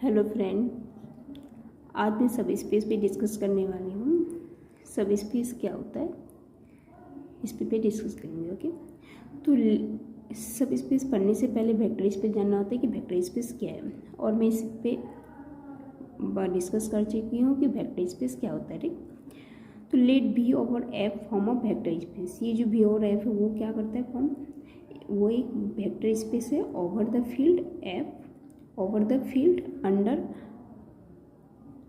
Hello friend, आज मैं सब स्पेस पे डिस्कस करने वाली हूँ। सब स्पेस क्या होता है इस पे डिस्कस करेंगे। ओके, तो सब स्पेस पढ़ने से पहले वेक्टर स्पेस जानना होता है कि वेक्टर स्पेस क्या है, और मैं इस पे डिस्कस कर चुकी हूँ कि वेक्टर स्पेस क्या होता है। ठीक, तो लेट भी over F form of vector space. ये जो भी ओवर एफ है वो क्या करता है फॉर्म, वो एक वेक्टर स्पेस है over the field F, over the field under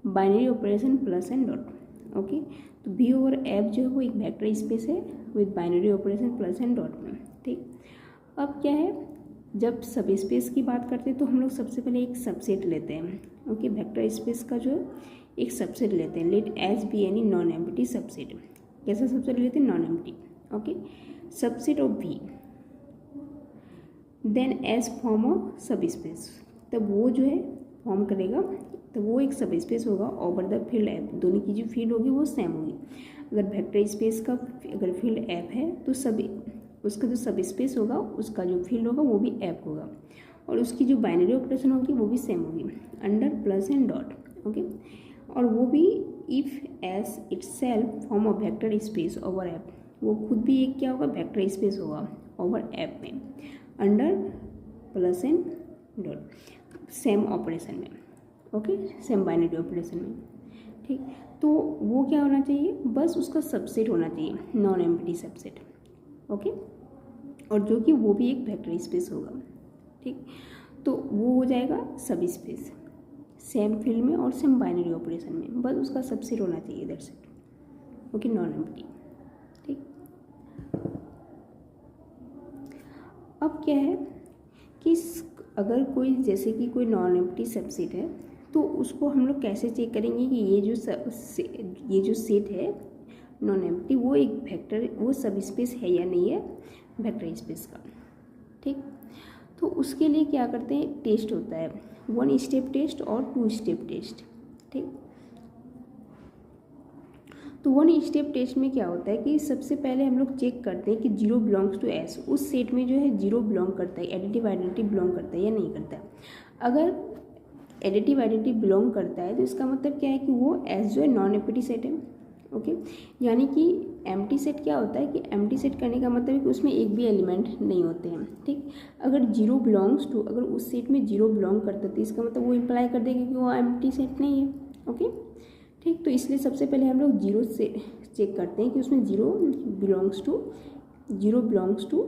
binary operation plus and dot. Okay, तो बी ओवर एफ जो है वो एक वेक्टर स्पेस है with binary operation plus and dot में। ठीक, अब क्या है, जब सब स्पेस की बात करते हैं तो हम लोग सबसे पहले एक सबसेट लेते हैं। ओके, वेक्टर स्पेस का जो एक सबसेट लेते हैं, let S be any non empty subset. कैसा सबसेट लेते हैं? Non empty. Okay, subset of B then S form of subspace, तब वो जो है फॉर्म करेगा, तो वो एक सब स्पेस होगा ओवर द फील्ड एफ। दोनों की जो फील्ड होगी वो सेम होगी। अगर वेक्टर स्पेस का अगर फील्ड एफ है तो उसका जो सब स्पेस होगा उसका जो फील्ड होगा वो भी एफ होगा, और उसकी जो बाइनरी ऑपरेशन होगी वो भी सेम होगी under plus and dot. Okay, और वो भी if S itself form of vector space over F, वो खुद भी एक क्या होगा, वेक्टर स्पेस होगा ओवर एफ में under plus and dot, same operation में। ओके, सेम बाइनरी ऑपरेशन में। ठीक, तो वो क्या होना चाहिए, बस उसका सबसेट होना चाहिए, नॉन एम्प्टी सबसेट। ओके, और जो कि वो भी एक वेक्टर स्पेस होगा। ठीक, तो वो हो जाएगा सब स्पेस, सेम फील्ड में और सेम बाइनरी ऑपरेशन में, बस उसका सबसेट होना चाहिए, that's it. Okay, non empty. ठीक, अब क्या है कि अगर कोई जैसे कि कोई नॉन एम्प्टी सबसेट है तो उसको हम लोग कैसे चेक करेंगे कि ये जो सेट है नॉन एम्प्टी वो एक वेक्टर, वो सब स्पेस है या नहीं है वेक्टर स्पेस का। ठीक, तो उसके लिए क्या करते हैं, टेस्ट होता है, 1 स्टेप टेस्ट और 2 स्टेप टेस्ट। ठीक, तो 1 स्टेप टेस्ट में क्या होता है कि सबसे पहले हम लोग चेक करते हैं कि 0 बिलोंग्स टू एस, उस सेट में जो है 0 बिलोंग करता है, एडिटिव आइडेंटिटी बिलोंग करता है या नहीं करता है। अगर एडिटिव आइडेंटिटी बिलोंग करता है तो इसका मतलब क्या है कि वो एस जो है नॉन एम्प्टी सेट है। ओके, यानी कि एम्प्टी सेट क्या होता है कि एम्प्टी सेट करने का मतलब है कि उसमें एक भी एलिमेंट नहीं होते हैं। ठीक, अगर 0 बिलोंग्स टू, अगर उस सेट में 0 बिलोंग करता है तो इसका मतलब वो इम्प्लाई कर देगा कि वो एम्प्टी सेट नहीं है। ओके, ठीक, तो इसलिए सबसे पहले हम लोग 0 से चेक करते हैं कि उसमें 0 बिलोंग्स टू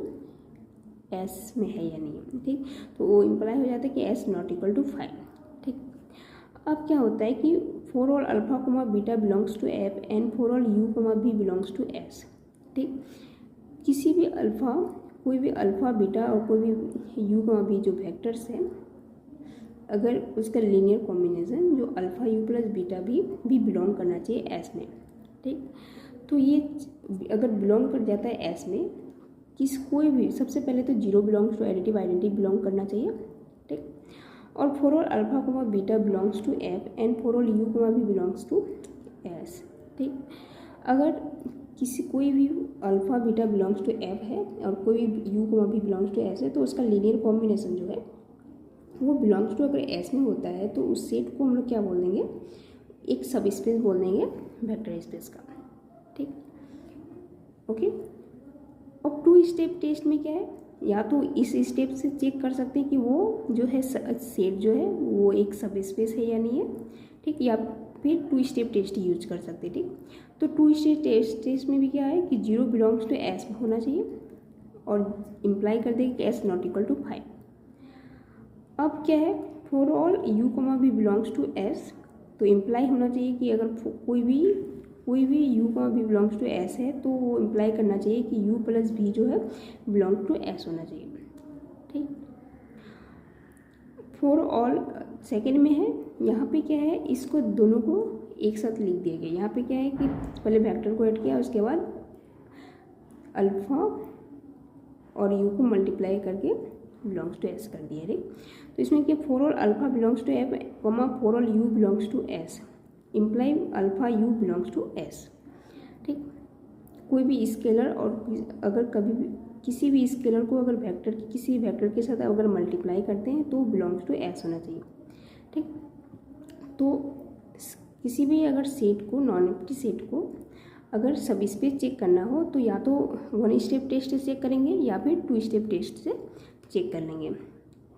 एस में है या नहीं है। ठीक, तो वो इम्प्लाई हो जाता है कि एस नॉट इक्वल टू 5। ठीक, अब क्या होता है कि for all alpha comma beta belongs to F and for all u comma v belongs to S. ठीक, किसी भी अल्फा, कोई भी अल्फा बीटा और कोई भी यू कोमा भी जो वेक्टर्स हैं, अगर उसका लीनियर कॉम्बिनेशन जो अल्फा यू प्लस बीटा भी बिलोंग करना चाहिए एस में। ठीक, तो ये अगर बिलोंग कर जाता है एस में, कोई भी सबसे पहले तो 0 belongs to additive identity belong करना चाहिए। ठीक, और for all alpha comma beta belongs to F and for all u comma v belongs to S. ठीक, अगर कोई भी alpha beta belongs to F है और कोई u comma v belongs to S है, तो उसका लीनियर कॉम्बिनेशन जो है वो बिलोंग्स टू अगर एस में होता है तो उस सेट को हम लोग क्या बोल देंगे, एक सब स्पेस बोल देंगे वेक्टर स्पेस का। ठीक, ओके, और 2 स्टेप टेस्ट में क्या है, या तो इस स्टेप से चेक कर सकते हैं कि वो जो है सेट जो है वो एक सब स्पेस है या नहीं है। ठीक, या फिर 2 स्टेप टेस्ट यूज कर सकते हैं। ठीक, तो 2 स्टेप टेस्ट में भी क्या है कि 0 बिलोंग्स टू एस होना चाहिए और इम्प्लाई कर देंगे कि एस नॉट इक्वल टू 5। अब क्या है, for all u comma v belongs to S, तो इम्प्लाई होना चाहिए कि अगर कोई भी you comma v belongs to S है तो वो इम्प्लाई करना चाहिए कि यू प्लस भी जो है बिलोंग टू एस होना चाहिए। ठीक, फॉर ऑल सेकेंड में है, यहाँ पे क्या है, इसको दोनों को एक साथ लिख दिया गया। यहाँ पे क्या है कि पहले वेक्टर को ऐड किया, उसके बाद अल्फा और यू को मल्टीप्लाई करके बिलोंग्स टू एस कर दिया। ठीक, तो इसमें क्या, for all alpha belongs to F comma for all u belongs to S, imply alpha u belongs to S. ठीक, कोई भी स्केलर और अगर कभी भी किसी भी स्केलर को अगर वेक्टर किसी वेक्टर के साथ अगर मल्टीप्लाई करते हैं तो बिलोंग्स टू एस होना चाहिए। ठीक, तो किसी भी अगर सेट को, नॉन एम्प्टी सेट को अगर सब स्पेस चेक करना हो तो या तो 1 स्टेप टेस्ट से चेक करेंगे या फिर 2 स्टेप टेस्ट से चेक कर लेंगे।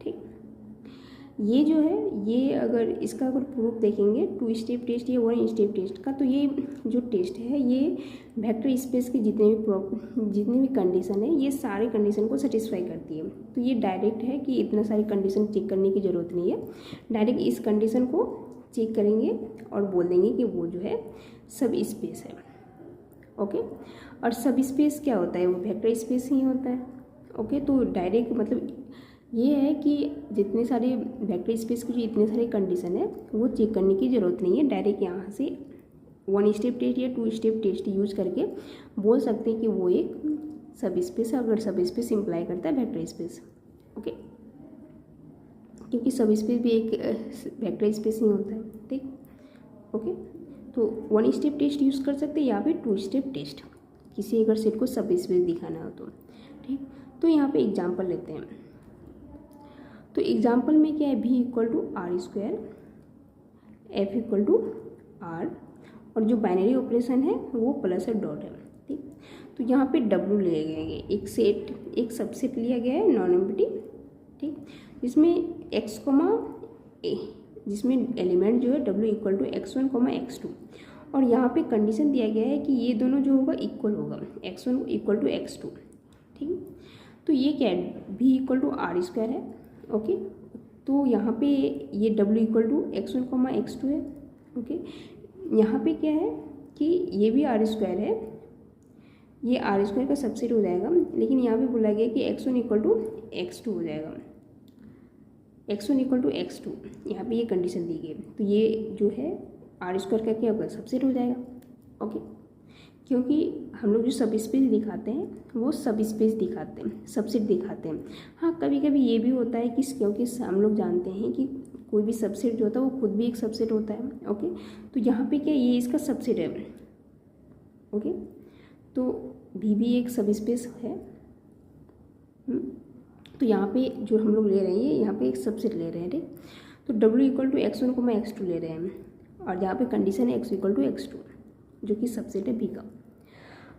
ठीक, ये जो है ये अगर इसका अगर प्रूफ देखेंगे 2 स्टेप टेस्ट या 1 स्टेप टेस्ट का, तो ये जो टेस्ट है ये वेक्टर स्पेस के जितने भी कंडीशन है ये सारे कंडीशन को सेटिस्फाई करती है। तो ये डायरेक्ट है कि इतना सारी कंडीशन चेक करने की ज़रूरत नहीं है, डायरेक्ट इस कंडीशन को चेक करेंगे और बोल देंगे कि वो जो है सब स्पेस है। ओके, और सब स्पेस क्या होता है, वो वेक्टर स्पेस ही होता है। ओके, तो डायरेक्ट मतलब ये है कि जितने सारे वेक्टर स्पेस की जो इतने सारे कंडीशन है वो चेक करने की ज़रूरत नहीं है, डायरेक्ट यहाँ से 1 स्टेप टेस्ट या 2 स्टेप टेस्ट यूज करके बोल सकते हैं कि वो एक सब स्पेस है, अगर सब स्पेस इम्प्लाई करता है वेक्टर स्पेस। ओके, क्योंकि सब स्पेस भी एक वेक्टर स्पेस ही होता है। ठीक, ओके, तो 1 स्टेप टेस्ट यूज़ कर सकते हैं या फिर 2 स्टेप टेस्ट, किसी अगर सेट को सब स्पेस दिखाना हो तो। ठीक, तो यहाँ पे एग्जांपल लेते हैं। तो एग्जांपल में क्या है, v equal to R square, F equal to R, और जो बाइनरी ऑपरेशन है वो प्लस और डॉट है। ठीक, तो यहाँ पे w लिए गए हैं, एक सेट, एक सबसेट लिया गया है नॉन एम्प्टी। ठीक, जिसमें x, जिसमें एलिमेंट जो है w equal to x1, x2, और यहाँ पे कंडीशन दिया गया है कि ये दोनों जो होगा इक्वल होगा, x1 इक्वल टू x2। ठीक, तो ये क्या है, v equal to R square है। ओके, तो यहाँ पे ये w equal to x1, x2 है। ओके, यहाँ पे क्या है कि ये भी आर स्क्वायर है, ये आर स्क्वायर का सबसेट हो जाएगा, लेकिन यहाँ पे बोला गया कि x1 इक्वल टू x2 हो जाएगा, x1 इक्वल टू x2, यहाँ पे ये कंडीशन दी गई है। तो ये जो है आर स्क्वायर का क्या होगा, सबसेट हो जाएगा। ओके, क्योंकि हम लोग जो सब स्पेस दिखाते हैं वो सब स्पेस दिखाते हैं, सबसेट दिखाते हैं। हाँ, कभी कभी ये भी होता है कि क्योंकि हम लोग जानते हैं कि कोई भी सबसेट जो होता है वो खुद भी एक सबसेट होता है। ओके, तो यहाँ पे क्या ये इसका सबसेट है। ओके, तो भी एक सब स्पेस है। तो यहाँ पे जो हम लोग ले रहे हैं यहाँ पे एक सबसेट ले रहे हैं। ठीक, तो w equal to x1, x2 ले रहे हैं, और यहाँ पे कंडीशन है x इक्वल टू x2 जो कि सबसेट है v का।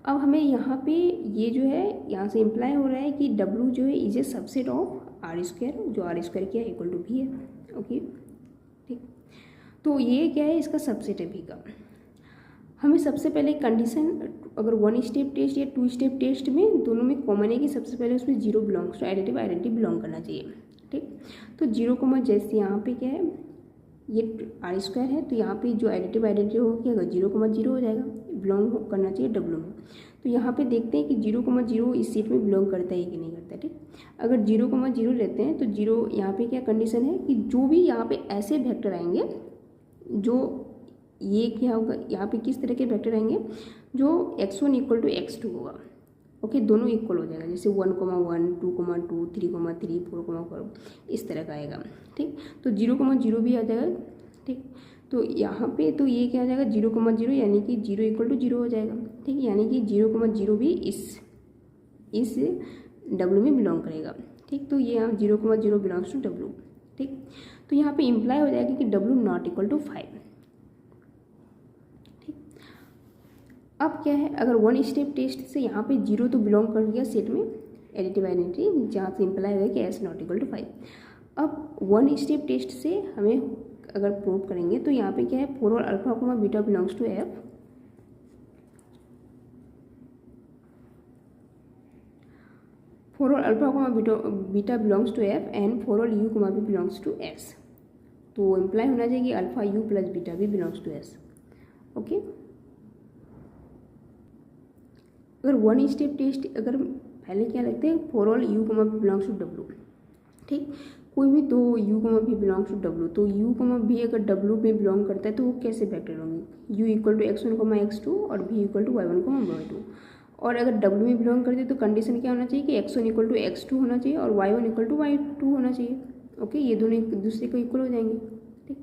अब हमें यहाँ पे ये जो है यहाँ से इम्प्लाई हो रहा है कि w जो है is a subset of R square, जो आर स्क्वायर क्या है इक्वल टू v है। ओके, ठीक, तो ये क्या है, इसका सबसेट है v का। हमें सबसे पहले कंडीशन, अगर 1 स्टेप टेस्ट या 2 स्टेप टेस्ट में दोनों में कॉमन है कि सबसे पहले उसमें 0 बिलोंग्स टू आइडेंटिटी बिलोंग करना चाहिए। ठीक, तो 0, जैसे यहाँ पे क्या है ये आर स्क्वायर है, तो यहाँ पे जो आइडेंटिटी होगी अगर 0, हो जाएगा, बिलोंग करना चाहिए w में। तो यहाँ पे देखते हैं कि 0, इस सेट में बिलोंग करता है कि नहीं करता है। ठीक, अगर 0, लेते हैं तो 0 यहाँ पे क्या कंडीशन है कि जो भी यहाँ पे ऐसे वेक्टर आएंगे, जो ये क्या होगा, यहाँ पे किस तरह के वेक्टर आएंगे, जो x1 इक्वल टू x2 होगा। ओके, दोनों इक्वल हो जाएगा, जैसे 1, 1, 2, 2, 3, 4, 4 इस तरह का आएगा। ठीक, तो 0, भी आ जाएगा। ठीक, तो यहाँ पे तो ये क्या आ जाएगा 0, यानी कि 0 इक्वल टू 0 हो जाएगा। ठीक, यानी कि 0, भी इस w में बिलोंग करेगा। ठीक, तो ये यहाँ 0, बिलोंग्स टू w। ठीक, तो यहाँ पे इम्प्लाई हो जाएगा कि w नॉट इक्वल टू 5। अब क्या है, अगर 1 स्टेप टेस्ट से यहाँ पे 0 तो बिलोंग कर गया सेट में एडिटिव आइडेंटिटी, जहाँ से इम्प्लाई हुआ कि s नॉट इक्वल टू 5। अब 1 स्टेप टेस्ट से हमें अगर प्रूव करेंगे तो यहाँ पे क्या है, for all alpha beta belongs to f, for all alpha beta belongs to f and for all u v belongs to s। तो इम्प्लाई होना चाहिए कि alpha u plus beta v belongs to s। Okay, अगर 1 step test अगर पहले क्या लगते हैं, for all u v belongs to w। ठीक, कोई भी दो u v belongs to w, तो u भी अगर w में बिलोंग करता है तो वो कैसे वेक्टर होंगे, u equal to x1, x2 और v equal to y1, y2। और अगर w में बिलोंग करते तो कंडीशन क्या होना चाहिए कि x1 इक्वल टू x2 होना चाहिए और y1 इक्वल टू y2 होना चाहिए। ओके, ये दोनों एक दूसरे को इक्वल हो जाएंगे। ठीक,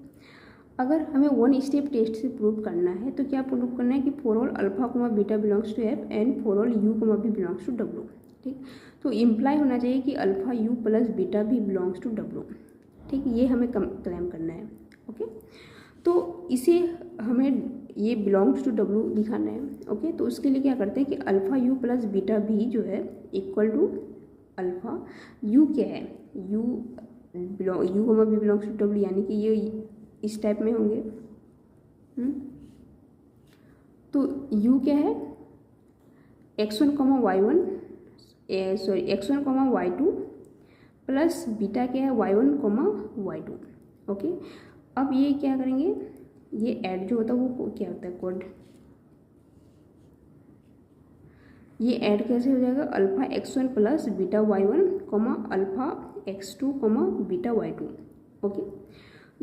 अगर हमें 1 स्टेप टेस्ट से प्रूव करना है तो क्या प्रूव करना है कि for all alpha beta belongs to f and for all u v belongs to w। ठीक, तो इम्प्लाई होना चाहिए कि alpha u plus beta v belongs to w। ठीक, ये हमें क्लेम करना है। ओके, तो इसे हमें ये बिलोंग्स टू डब्लू दिखाना है। ओके, तो उसके लिए क्या करते हैं कि अल्फ़ा यू प्लस बीटा भी जो है इक्वल टू अल्फ़ा यू क्या है, यू कमा बी बिलोंग्स टू डब्लू, यानी कि ये इस टाइप में होंगे। तो यू क्या है, x1 कमा y1 सॉरी x1 कमा y2 प्लस बीटा क्या है y1 कमा y2। ओके, अब ये क्या करेंगे, ये ऐड जो होता है वो क्या होता है, कोड, ये ऐड कैसे हो जाएगा, alpha x1 plus beta y1 कमा अल्फ़ा x2 कमा बीटा y2। ओके,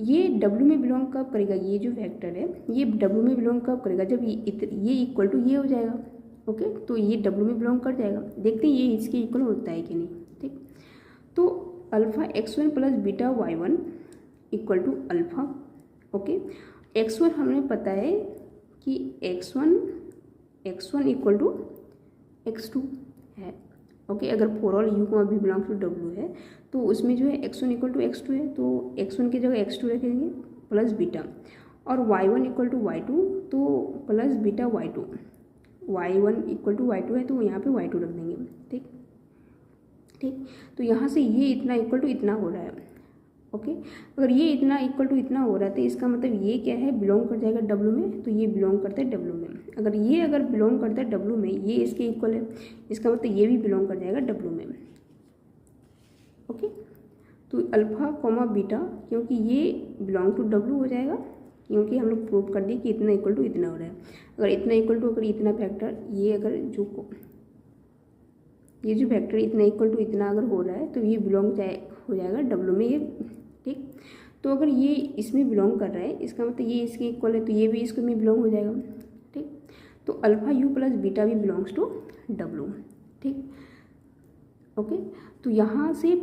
ये W में बिलोंग कब करेगा, ये जो वेक्टर है ये W में बिलोंग कब करेगा, जब ये इक्वल टू ये हो जाएगा। ओके, तो ये W में बिलोंग कर जाएगा। देखते हैं ये इसके इक्वल होता है कि नहीं। ठीक, तो alpha x1 plus beta y1 equal to alpha. Okay, x1 हमें पता है कि x1 इक्वल टू x2 है। ओके, अगर for all u comma v belongs to W है तो उसमें जो है x1 इक्वल टू x2 है, तो x1 की जगह x2 रखेंगे प्लस बीटा, और y1 इक्वल टू y2 तो plus beta y2, y1 equal to y2 है तो यहाँ पे y2 रख देंगे। ठीक ठीक, तो यहाँ से ये इतना इक्वल टू इतना हो रहा है। ओके, अगर ये इतना इक्वल टू इतना हो रहा है तो इसका मतलब ये क्या है, बिलोंग कर जाएगा डब्ल्यू में, तो ये बिलोंग करता है डब्ल्यू में। अगर बिलोंग करता है डब्ल्यू में, ये इसके इक्वल है, इसका मतलब ये भी बिलोंग कर जाएगा डब्ल्यू में। ओके, तो अल्फ़ा कॉमा बीटा, क्योंकि ये बिलोंग टू डब्ल्यू हो जाएगा, क्योंकि हम लोग प्रूव कर दिए कि इतना इक्वल टू इतना हो रहा है। अगर इतना इक्वल टू, अगर इतना फैक्टर ये अगर ये जो फैक्टर इतना इक्वल टू इतना अगर हो रहा है तो ये बिलोंग हो जाएगा डब्ल्यू में ये। ठीक, तो अगर ये इसमें बिलोंग कर रहा है इसका मतलब ये इसके इक्वल है, तो ये भी इसको में बिलोंग हो जाएगा। ठीक, तो alpha you plus beta v belongs to W. ठीक, ओके, तो यहाँ से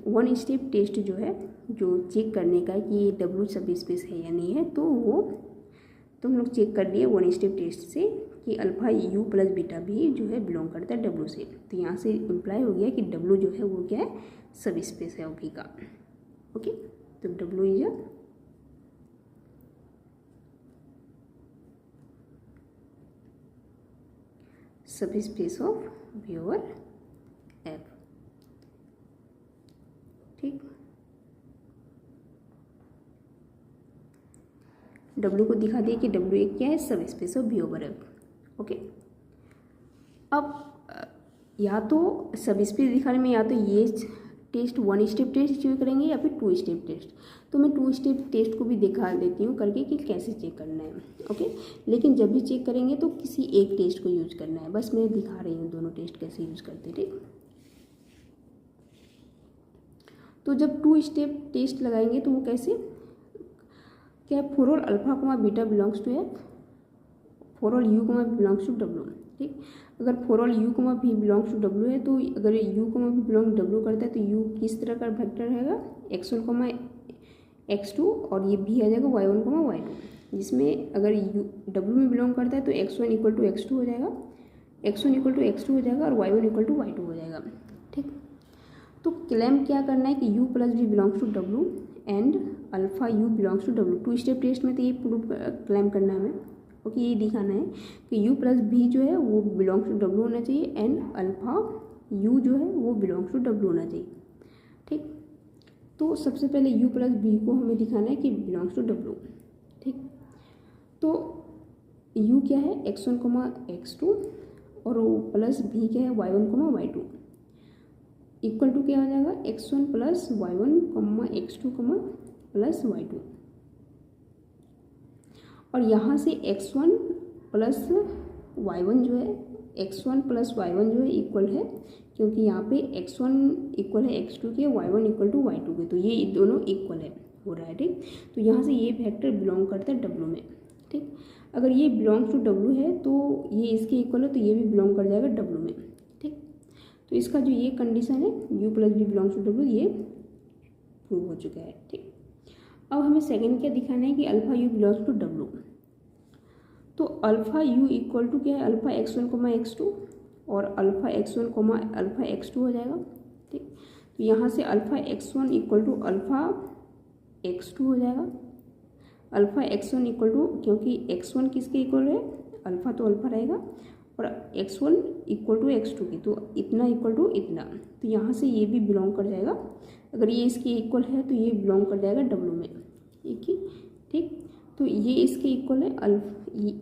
वन स्टेप टेस्ट जो है, जो चेक करने का कि ये डब्ल्यू सब स्पेस है या नहीं है, तो वो तो हम लोग चेक कर लिए वन स्टेप टेस्ट से कि अल्फ़ा यू प्लस बीटा भी जो है बिलोंग करता है डब्ल्यू से। तो यहाँ से इम्प्लाई हो गया कि डब्ल्यू जो है वो क्या है, सब स्पेस है ओके का। ओके, तो W is a subspace of V over F. ठीक, डब्ल्यू को दिखा दिए कि डब्ल्यू एक क्या है, subspace of V over F. Okay, अब या तो सब स्पेस दिखाने में या तो ये test one step test check करेंगे या फिर टू स्टेप टेस्ट। तो मैं टू स्टेप टेस्ट को भी दिखा देती हूँ करके कि कैसे चेक करना है। ओके, लेकिन जब भी चेक करेंगे तो किसी एक टेस्ट को यूज करना है, बस मैं दिखा रही हूँ दोनों टेस्ट कैसे यूज करते। ठीक, तो जब टू स्टेप टेस्ट लगाएंगे तो वो कैसे, क्या for all alpha comma beta belongs to F, for all u comma belongs to W. ठीक, अगर for all u comma v belongs to W है तो अगर u comma v belong W करता है तो यू किस तरह का वेक्टर रहेगा, x1 कॉमा x2, और ये भी आ जाएगा y1 कॉमा y2, जिसमें अगर यू डब्ल्यू में बिलोंग करता है तो x1 इक्वल टू x2 हो जाएगा, x1 इक्वल टू x2 हो जाएगा और y1 इक्वल टू y2 हो जाएगा। ठीक, तो क्लेम क्या करना है कि u plus v belongs to W and alpha u belongs to W. Two step test में तो ये प्रूफ क्लेम करना है हमें। ओके, ये दिखाना है कि यू प्लस भी जो है वो बिलोंग्स टू डब्ल्यू होना चाहिए एंड अल्फ़ा यू जो है वो बिलोंग्स टू डब्ल्यू होना चाहिए। ठीक, तो सबसे पहले यू प्लस भी को हमें दिखाना है कि बिलोंग्स टू डब्ल्यू। ठीक, तो यू क्या है, x1 कमा x2 और वो प्लस भी क्या है, y1 कमा y2 इक्वल टू क्या हो जाएगा, x1 प्लस y1 कमा x2 कमा प्लस y2, और यहाँ से x1 प्लस y1 जो है, x1 प्लस y1 जो है इक्वल है, क्योंकि यहाँ पे x1 इक्वल है x2 के, y1 इक्वल टू y2 के, तो ये दोनों इक्वल है हो रहा है। ठीक, तो यहाँ से ये वेक्टर बिलोंग करता है डब्ल्यू में। ठीक, अगर ये बिलोंग्स टू डब्ल्यू है तो ये इसके इक्वल है तो ये भी बिलोंग कर जाएगा डब्ल्यू में। ठीक, तो इसका जो ये कंडीशन है you plus v belongs to W, ये प्रूव हो चुका है। ठीक, अब हमें सेकेंड क्या दिखाना है कि alpha u belongs to W. तो अल्फ़ा यू इक्वल टू क्या है, अल्फ़ा x1 कोमा x2 और alpha x1 coma alpha x2 हो जाएगा। ठीक, तो यहाँ से alpha x1 equal to alpha x2 हो जाएगा। अल्फ़ा x1 इक्वल टू, क्योंकि x1 किसके इक्वल है, अल्फ़ा तो अल्फ़ा रहेगा, और x1 इक्वल टू x2 की, तो इतना इक्वल टू इतना, तो यहाँ से ये भी बिलोंग कर जाएगा। अगर ये इसके इक्वल है तो ये बिलोंग कर जाएगा W में, एक ही, ठीक। तो ये इसके इक्वल है,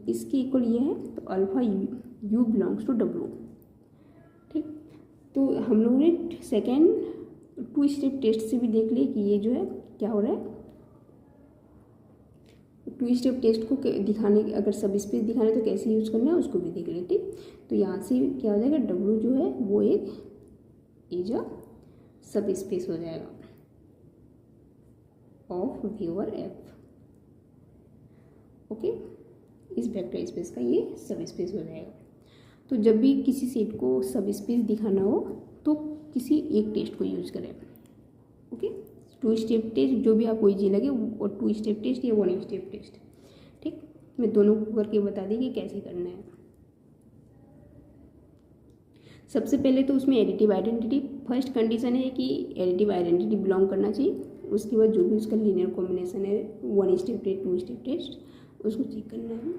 इसके इक्वल ये है, तो alpha U belongs to W, ठीक। तो हम लोगों ने सेकेंड 2 स्टेप टेस्ट से भी देख लिया कि ये जो है क्या हो रहा है। 2 स्टेप टेस्ट को दिखाने, अगर सब स्पेस दिखाने तो कैसे यूज़ करना है उसको भी देख लें, ठीक। तो यहाँ से क्या हो जाएगा, W जो है वो एक इज अ सब स्पेस हो जाएगा of V over F, okay. इस वेक्टर स्पेस का ये सब स्पेस हो जाएगा। तो जब भी किसी सेट को सब स्पेस दिखाना हो तो किसी एक टेस्ट को यूज करें, ओके। 2 स्टेप टेस्ट जो भी आपको इजी लगे, और 2 स्टेप टेस्ट या 1 स्टेप टेस्ट, ठीक। मैं दोनों को करके बता दी कि कैसे करना है। सबसे पहले तो उसमें एडिटिव आइडेंटिटी, फर्स्ट कंडीशन है कि एडिटिव आइडेंटिटी बिलोंग करना चाहिए। उसके बाद जो भी उसका लीनियर कॉम्बिनेशन है, 1 स्टेप टेस्ट 2 स्टेप टेस्ट, उसको चेक करना है।